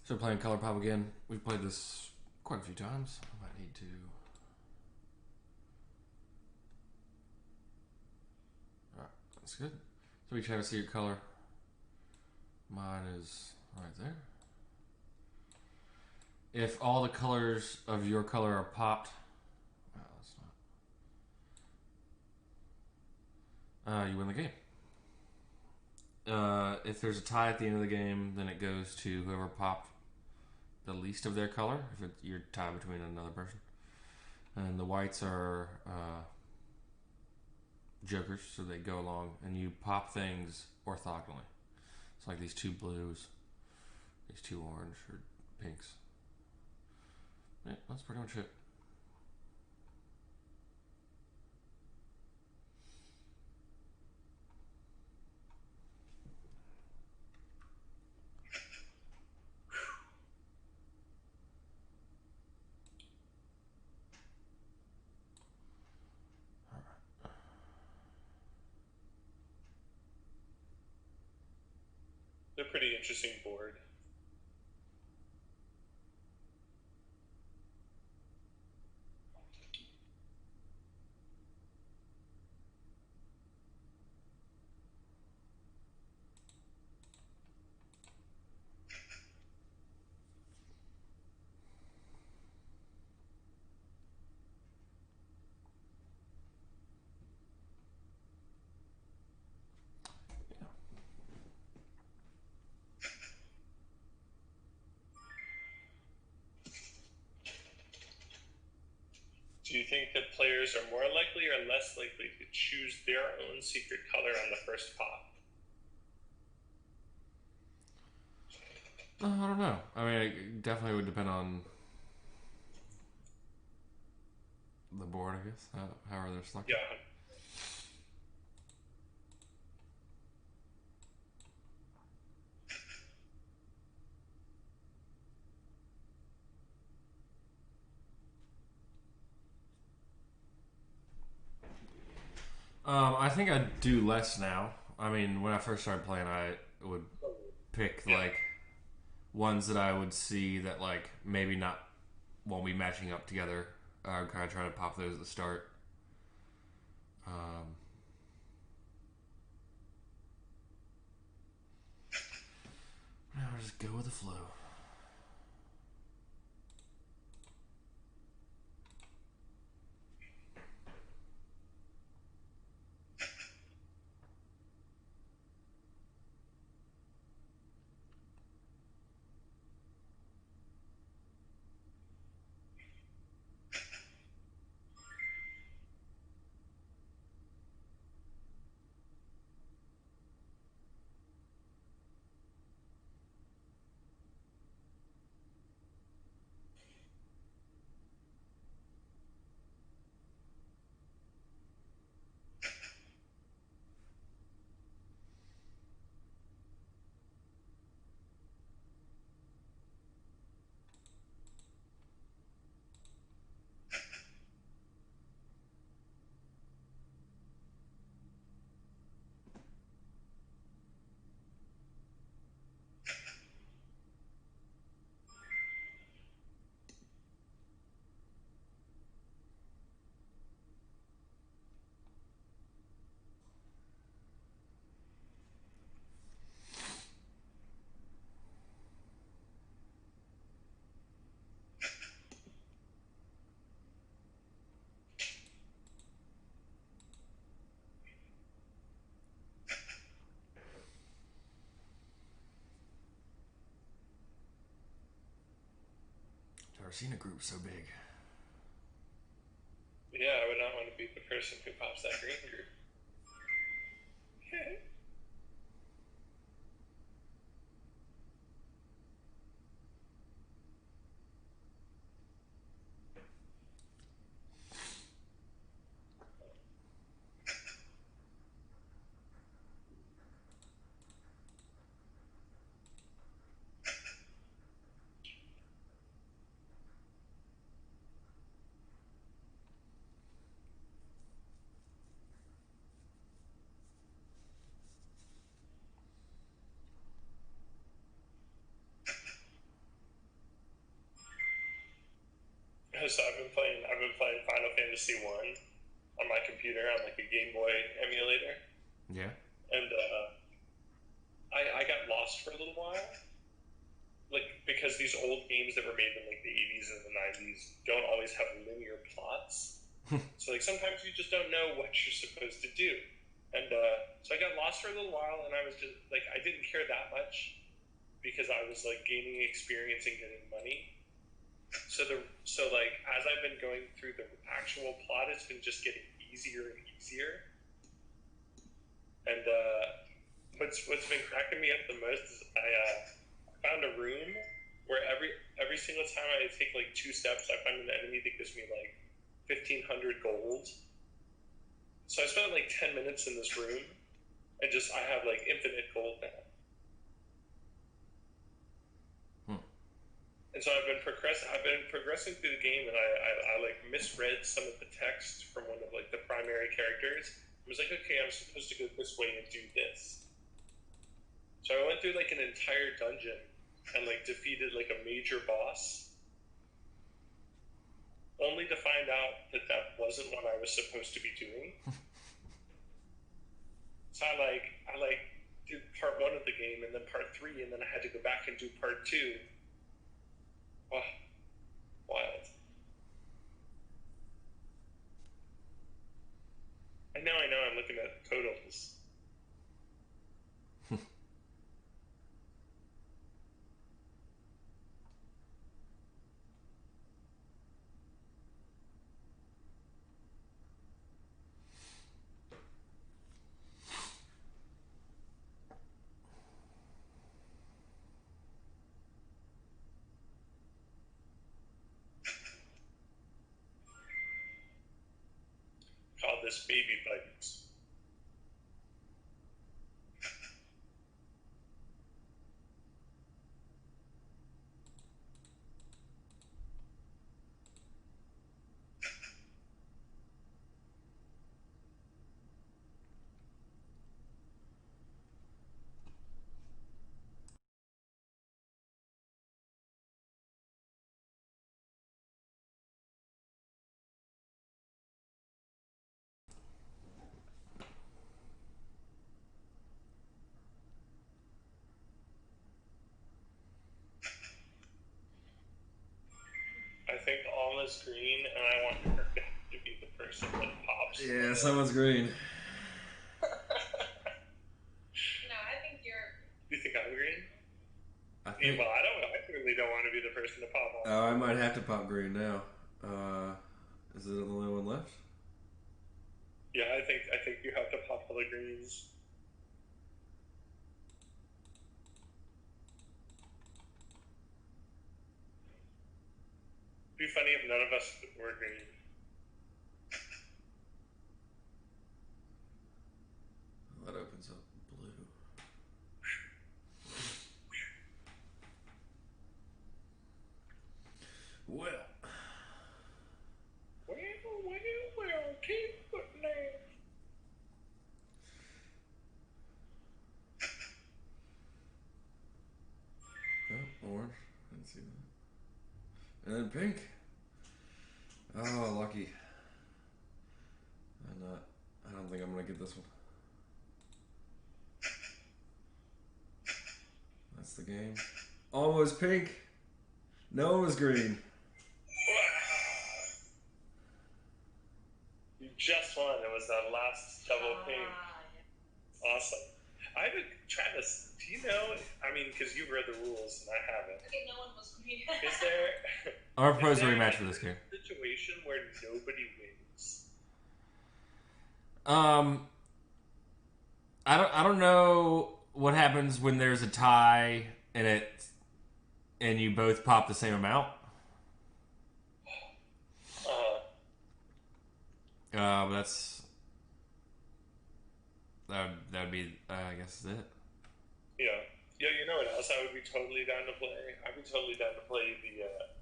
So playing Color Pop again. We've played this quite a few times. I might need to. Alright, that's good. So each have a see your color. Mine is right there. If all the colors of your color are popped, well, that's not. You win the game. If there's a tie at the end of the game, then it goes to whoever popped the least of their color. If you're tied between another person, and the whites are jokers, so they go along, and you pop things orthogonally. It's like these two blues, these two orange or pinks. Yeah, that's pretty much it. They're a pretty interesting board. Do you think that players are more likely or less likely to choose their own secret color on the first pop? I don't know. I mean, it definitely would depend on the board, I guess. How are they selected? Yeah. I think I do less now. I mean, when I first started playing, I would pick like ones that I would see that like maybe not won't be matching up together. I would kind of try to pop those at the start. I'll just go with the flow. Never seen a group so big. Yeah, I would not want to be the person who pops that green group. So I've been playing Final Fantasy 1 on my computer on like a Game Boy emulator. Yeah. And I got lost for a little while. Like, because these old games that were made in like the 80s and the 90s don't always have linear plots. So like sometimes you just don't know what you're supposed to do. And so I got lost for a little while, and I was just like, I didn't care that much because I was like gaining experience and getting money. So like as I've been going through the actual plot, it's been just getting easier and easier. And what's been cracking me up the most is I found a room where every single time I take like 2 steps, I find an enemy that gives me like 1,500 gold. So I spent like 10 minutes in this room, and I have like infinite gold now. And so I've been progressing through the game, and I like misread some of the text from one of like the primary characters. I was like, okay, I'm supposed to go this way and do this. So I went through like an entire dungeon and like defeated like a major boss, only to find out that that wasn't what I was supposed to be doing. So I did part 1 of the game and then part 3, and then I had to go back and do part 2. Oh, wild. And now I know I'm looking at totals. Call this baby bites. I think Alma's green, and I want her to be the person that pops. Yeah, someone's green. No, I think you're. You think I'm green? I think. Well, I clearly don't want to be the person to pop off. Oh, I might have to pop green now. Is it the only one left? Yeah, I think you have to pop all the greens. It'd be funny if none of us were green. That opens up blue. Well, keep putting it. oh, orange. I didn't see that. And then pink. Oh, lucky. I don't think I'm gonna get this one. That's the game. Almost pink. No one was green. You just won. It was that last double pink. Awesome. I have a Travis. Do you know? I mean, because you've read the rules and I haven't. Okay, no one was green. Is there? I'll propose a rematch for this game. Situation where nobody wins. I don't know what happens when there's a tie and you both pop the same amount. But that would be I guess that's it. Yeah. Yeah, you know what else I would be totally down to play? I'd be totally down to play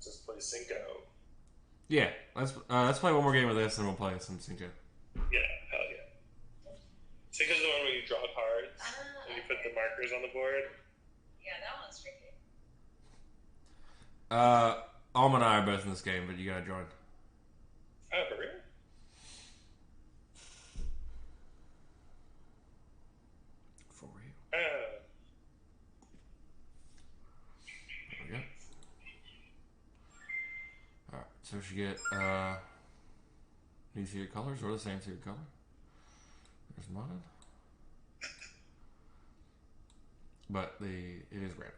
just play Cinco. Yeah, let's play one more game of this, and we'll play some Cinco. Yeah, hell yeah. Cinco's the one where you draw cards and you put the markers on the board. Yeah, that one's tricky. Alma and I are both in this game, but you gotta join. Oh, for real? For real. Oh. There we go. Alright, so she get these here colors or the same suit color. There's mine. But it is random.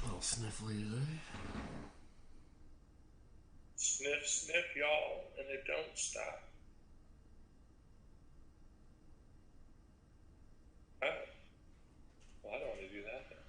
A little sniffly today. Sniff, sniff, y'all, and it don't stop. Oh. Well, I don't want to do that then.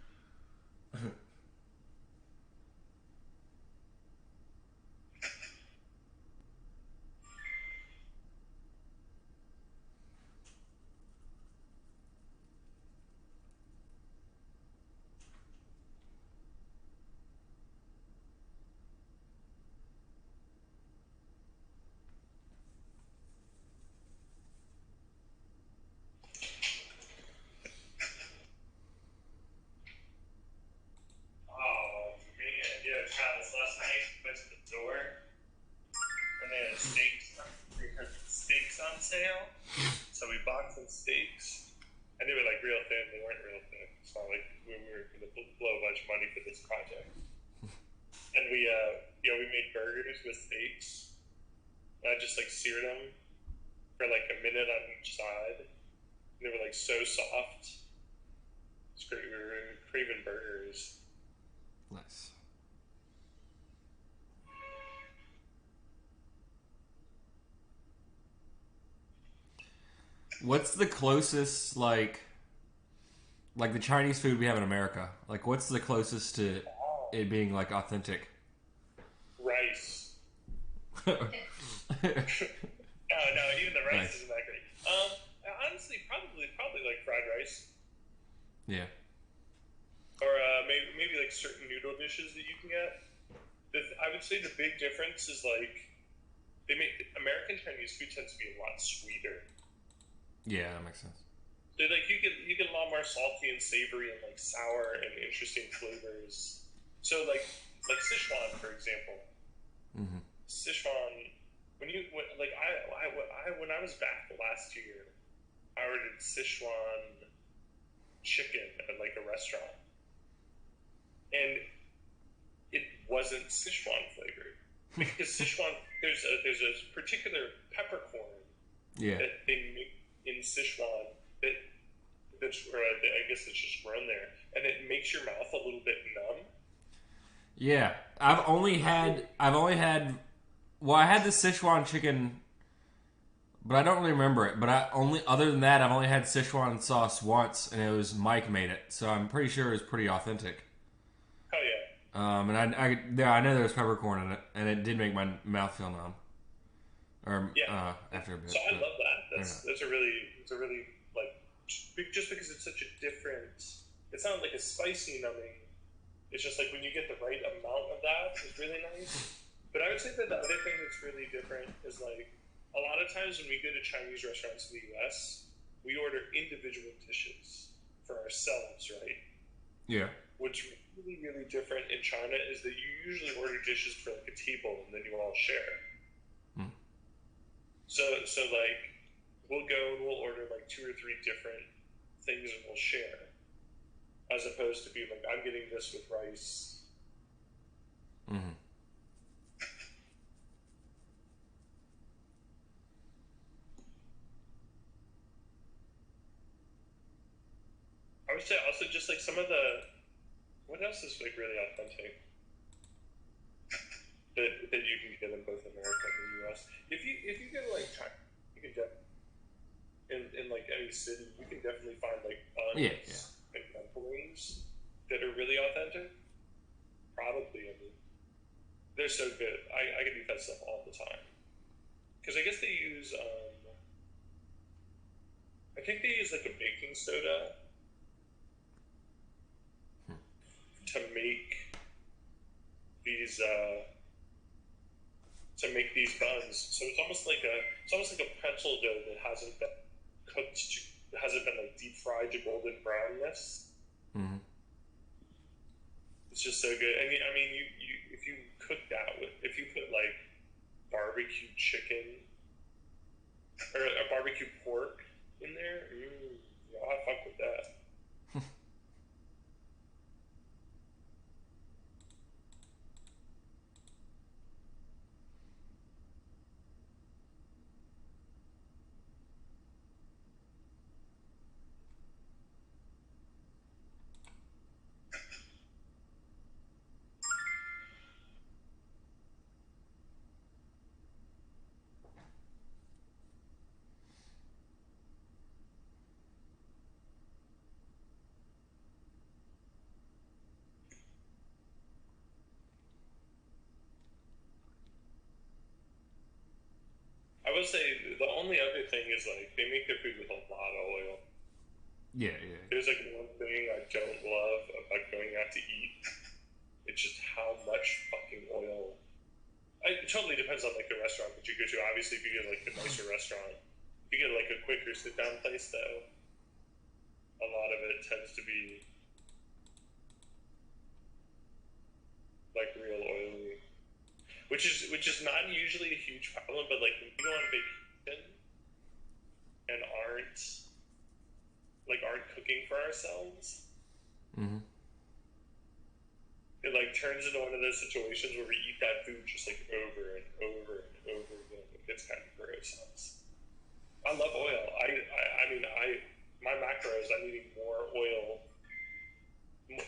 Oh, man. Yeah, Travis, last night went to the store and they had steaks on sale. So we bought some steaks and they were like real thin. They weren't real thin. It's not like we were going to blow a bunch of money for this project. And we made burgers with steaks. And I just like seared them for like a minute on each side. And they were like so soft. It's great. We were craving burgers. Nice. What's the closest like the Chinese food we have in America? Like, what's the closest to it being like authentic? Rice. No, even the rice Nice. isn't that great. Honestly, probably like fried rice, Yeah. or maybe like certain noodle dishes that you can get. I would say the big difference is like they make American Chinese food tends to be a lot sweeter. Yeah, that makes sense. So like you get a lot more salty and savory and like sour and interesting flavors. So like Sichuan, for example. Mm-hmm. Sichuan, when I was back last year, I ordered Sichuan chicken at like a restaurant, and it wasn't Sichuan flavored because Sichuan there's a particular peppercorn Yeah. that they make in Sichuan I guess it's just grown there, and it makes your mouth a little bit numb. Yeah. I had the Sichuan chicken, but I don't really remember it. But other than that, I've only had Sichuan sauce once, and it was Mike made it, so I'm pretty sure it was pretty authentic. Hell yeah! And I know there was peppercorn in it, and it did make my mouth feel numb. Or after a bit. So I love that. That's a really like just because it's such a different. It's not like a spicy numbing. It's just like when you get the right amount of that, it's really nice. But I would say that the other thing that's really different is like a lot of times when we go to Chinese restaurants in the U.S., we order individual dishes for ourselves, right? Yeah. What's really, really different in China is that you usually order dishes for like a table and then you all share. Hmm. So like we'll go and we'll order like 2 or 3 different things and we'll share, as opposed to being like I'm getting this with rice. Mm-hmm. I would say also just like some of the what else is like really authentic that you can get in both America and the U.S. If you go to like China, you can in like any city, you can definitely find like buns and dumplings that are really authentic. Probably, I mean, they're so good. I can eat that stuff all the time because I guess they use I think they use like a baking soda to make these buns. So it's almost like a pretzel dough that hasn't been cooked, hasn't been like deep fried to golden brownness. Mm-hmm. It's just so good. I mean, you if you cook that with, if you put like barbecue chicken or a barbecue pork in there, yeah, I fuck with that. I will say the only other thing is like they make their food with a lot of oil. Yeah. There's like one thing I don't love about going out to eat. It's just how much fucking oil. It totally depends on like the restaurant that you go to. Obviously, if you get like a nicer restaurant, if you get like a quicker sit down place, though, a lot of it tends to be like real oily, which is not usually a huge problem. But like when we go on vacation and aren't cooking for ourselves, Mm-hmm. it like turns into one of those situations where we eat that food just like over and over and over again. It gets kind of gross. I love oil. I mean, my macros, I'm eating more oil,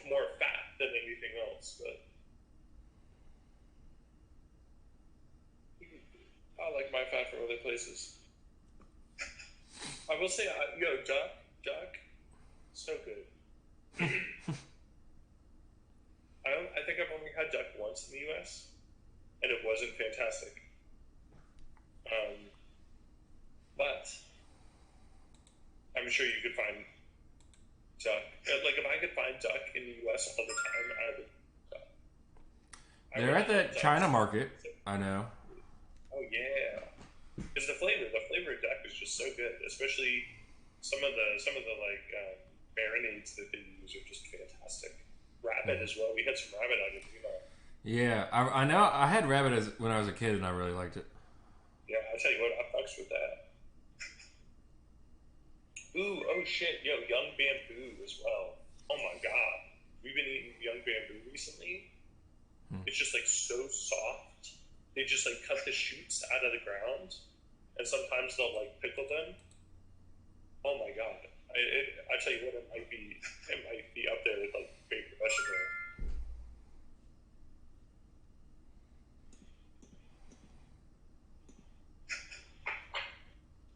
more fat than anything else. But I like my fat from other places. I will say, duck, so good. I think I've only had duck once in the U.S. and it wasn't fantastic. But I'm sure you could find duck. Like if I could find duck in the U.S. all the time, I would. They're at the China market. I know. Oh yeah, because the flavor of duck is just so good. Especially some of the like marinades that they use are just fantastic. Rabbit as well. We had some rabbit on it, you know. Yeah, I know. I had rabbit when I was a kid, and I really liked it. Yeah, I tell you what, I fucks with that. Ooh, oh shit, yo, young bamboo as well. Oh my god, we've been eating young bamboo recently. It's just like so soft. They just like cut the shoots out of the ground, and sometimes they'll like pickle them. Oh my god, I tell you what, it might be up there with like favorite vegetable.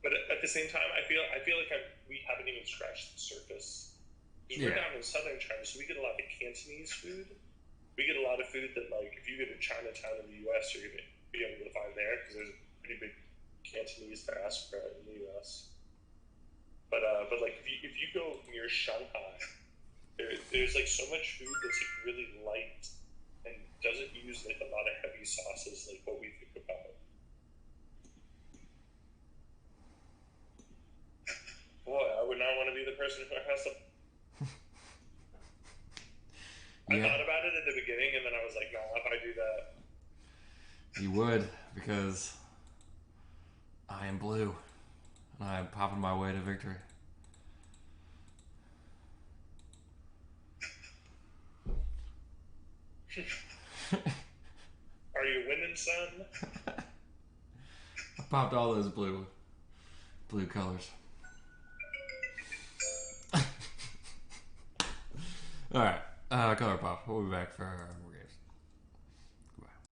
But at the same time, I feel like we haven't even scratched the surface. Because we're down in southern China, so we get a lot of Cantonese food. We get a lot of food that, like, if you go to Chinatown in the U.S., you're going to be able to find there, because there's a pretty big Cantonese diaspora in the U.S. But like, if you go near Shanghai, there's like so much food that's like really light and doesn't use like a lot of heavy sauces like what we think about. Boy, I would not want to be the person who has to. I thought about it at the beginning, and then I was like, nah, if I do that. You would, because I am blue, and I am popping my way to victory. Are you winning, son? I popped all those blue colors. All right, color pop. We'll be back for more games.